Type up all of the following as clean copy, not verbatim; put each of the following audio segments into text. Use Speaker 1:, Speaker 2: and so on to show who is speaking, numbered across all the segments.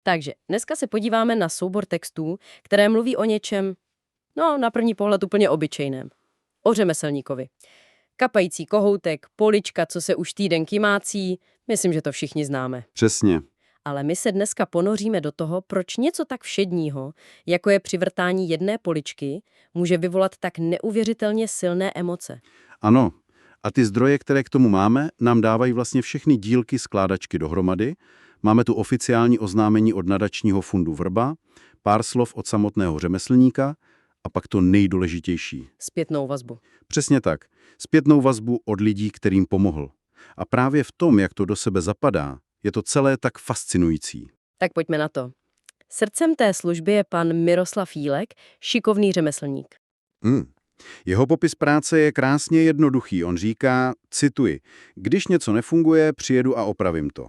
Speaker 1: Takže dneska se podíváme na soubor textů, které mluví o něčem, no na první pohled úplně obyčejném. O řemeslníkovi. Kapající kohoutek, polička, co se už týden kymácí, myslím, že to všichni známe.
Speaker 2: Přesně.
Speaker 1: Ale my se dneska ponoříme do toho, proč něco tak všedního, jako je přivrtání jedné poličky, může vyvolat tak neuvěřitelně silné emoce.
Speaker 2: Ano. A ty zdroje, které k tomu máme, nám dávají vlastně všechny dílky skládačky dohromady. Máme tu oficiální oznámení od nadačního fondu Vrba, pár slov od samotného řemeslníka a pak to nejdůležitější.
Speaker 1: Zpětnou vazbu.
Speaker 2: Přesně tak. Zpětnou vazbu od lidí, kterým pomohl. A právě v tom, jak to do sebe zapadá, je to celé tak fascinující.
Speaker 1: Tak pojďme na to. Srdcem té služby je pan Miroslav Jílek, šikovný řemeslník.
Speaker 2: Jeho popis práce je krásně jednoduchý. On říká, cituji, když něco nefunguje, přijedu a opravím to.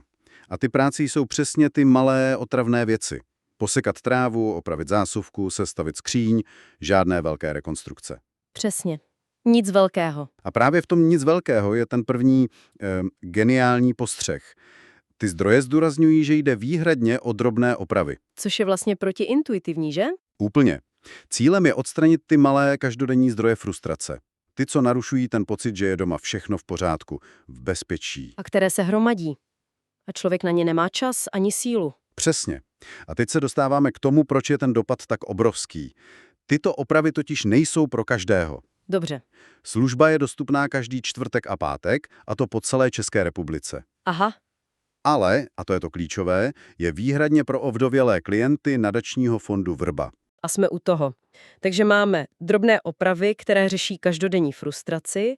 Speaker 2: A ty práce jsou přesně ty malé otravné věci. Posekat trávu, opravit zásuvku, sestavit skříň, žádné velké rekonstrukce.
Speaker 1: Přesně. Nic velkého.
Speaker 2: A právě v tom nic velkého je ten první geniální postřeh. Ty zdroje zdůrazňují, že jde výhradně o drobné opravy.
Speaker 1: Což je vlastně protiintuitivní, že?
Speaker 2: Úplně. Cílem je odstranit ty malé každodenní zdroje frustrace. Ty, co narušují ten pocit, že je doma všechno v pořádku, v bezpečí.
Speaker 1: A které se hromadí. A člověk na ně nemá čas ani sílu.
Speaker 2: Přesně. A teď se dostáváme k tomu, proč je ten dopad tak obrovský. Tyto opravy totiž nejsou pro každého.
Speaker 1: Dobře.
Speaker 2: Služba je dostupná každý čtvrtek a pátek, a to po celé České republice.
Speaker 1: Aha.
Speaker 2: Ale, a to je to klíčové, je výhradně pro ovdovělé klienty nadačního fondu Vrba.
Speaker 1: A jsme u toho. Takže máme drobné opravy, které řeší každodenní frustraci,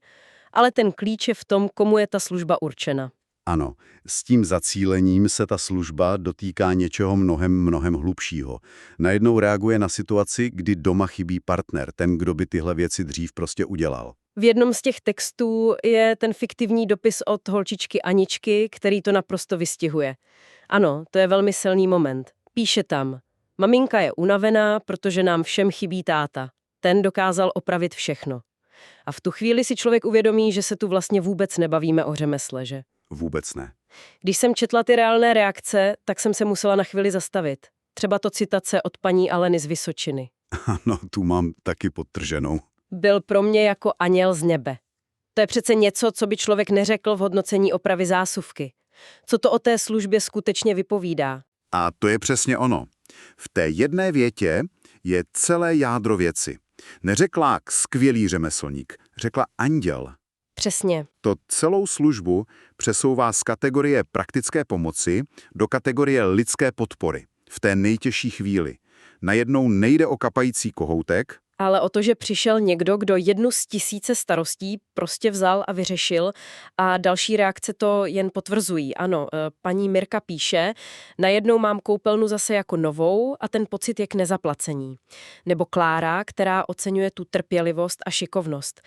Speaker 1: ale ten klíč je v tom, komu je ta služba určena.
Speaker 2: Ano, s tím zacílením se ta služba dotýká něčeho mnohem hlubšího. Najednou reaguje na situaci, kdy doma chybí partner, ten, kdo by tyhle věci dřív prostě udělal.
Speaker 1: V jednom z těch textů je ten fiktivní dopis od holčičky Aničky, který to naprosto vystihuje. Ano, to je velmi silný moment. Píše tam, maminka je unavená, protože nám všem chybí táta. Ten dokázal opravit všechno. A v tu chvíli si člověk uvědomí, že se tu vlastně vůbec nebavíme o řemesle, že?
Speaker 2: Vůbec ne.
Speaker 1: Když jsem četla ty reálné reakce, tak jsem se musela na chvíli zastavit. Třeba to citace od paní Aleny z Vysočiny.
Speaker 2: Ano, tu mám taky podtrženou.
Speaker 1: Byl pro mě jako anděl z nebe. To je přece něco, co by člověk neřekl v hodnocení opravy zásuvky. Co to o té službě skutečně vypovídá?
Speaker 2: A to je přesně ono. V té jedné větě je celé jádro věci. Neřekla skvělý řemeslník, řekla anděl.
Speaker 1: Přesně.
Speaker 2: To celou službu přesouvá z kategorie praktické pomoci do kategorie lidské podpory. V té nejtěžší chvíli. Najednou nejde o kapající kohoutek,
Speaker 1: Ale o to, že přišel někdo, kdo jednu z tisíce starostí prostě vzal a vyřešil a další reakce to jen potvrzují. Ano, paní Mirka píše, najednou mám koupelnu zase jako novou a ten pocit je k nezaplacení. Nebo Klára, která oceňuje tu trpělivost a šikovnost.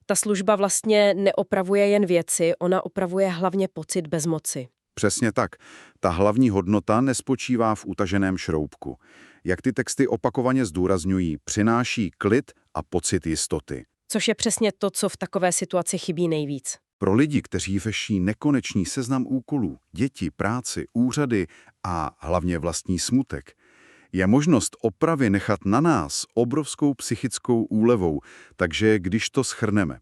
Speaker 1: Ta služba vlastně neopravuje jen věci, ona opravuje hlavně pocit bezmoci.
Speaker 2: Přesně tak. Ta hlavní hodnota nespočívá v utaženém šroubku. Jak ty texty opakovaně zdůrazňují, přináší klid a pocit jistoty.
Speaker 1: Což je přesně to, co v takové situaci chybí nejvíc.
Speaker 2: Pro lidi, kteří řeší nekonečný seznam úkolů, děti, práci, úřady a hlavně vlastní smutek, je možnost opravy nechat na nás obrovskou psychickou úlevou, takže když to shrneme.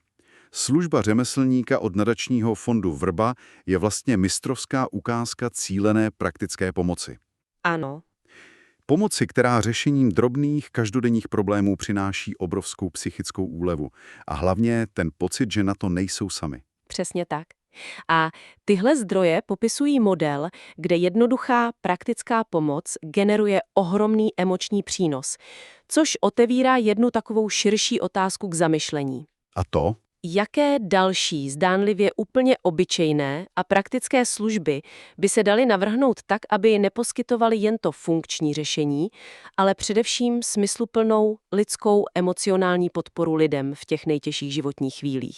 Speaker 2: Služba řemeslníka od nadačního fondu Vrba je vlastně mistrovská ukázka cílené praktické pomoci.
Speaker 1: Ano.
Speaker 2: Pomoci, která řešením drobných každodenních problémů přináší obrovskou psychickou úlevu. A hlavně ten pocit, že na to nejsou sami.
Speaker 1: Přesně tak. A tyhle zdroje popisují model, kde jednoduchá praktická pomoc generuje ohromný emoční přínos, což otevírá jednu takovou širší otázku k zamyšlení.
Speaker 2: A to?
Speaker 1: Jaké další, zdánlivě úplně obyčejné a praktické služby by se daly navrhnout tak, aby neposkytovaly jen to funkční řešení, ale především smysluplnou lidskou emocionální podporu lidem v těch nejtěžších životních chvílích?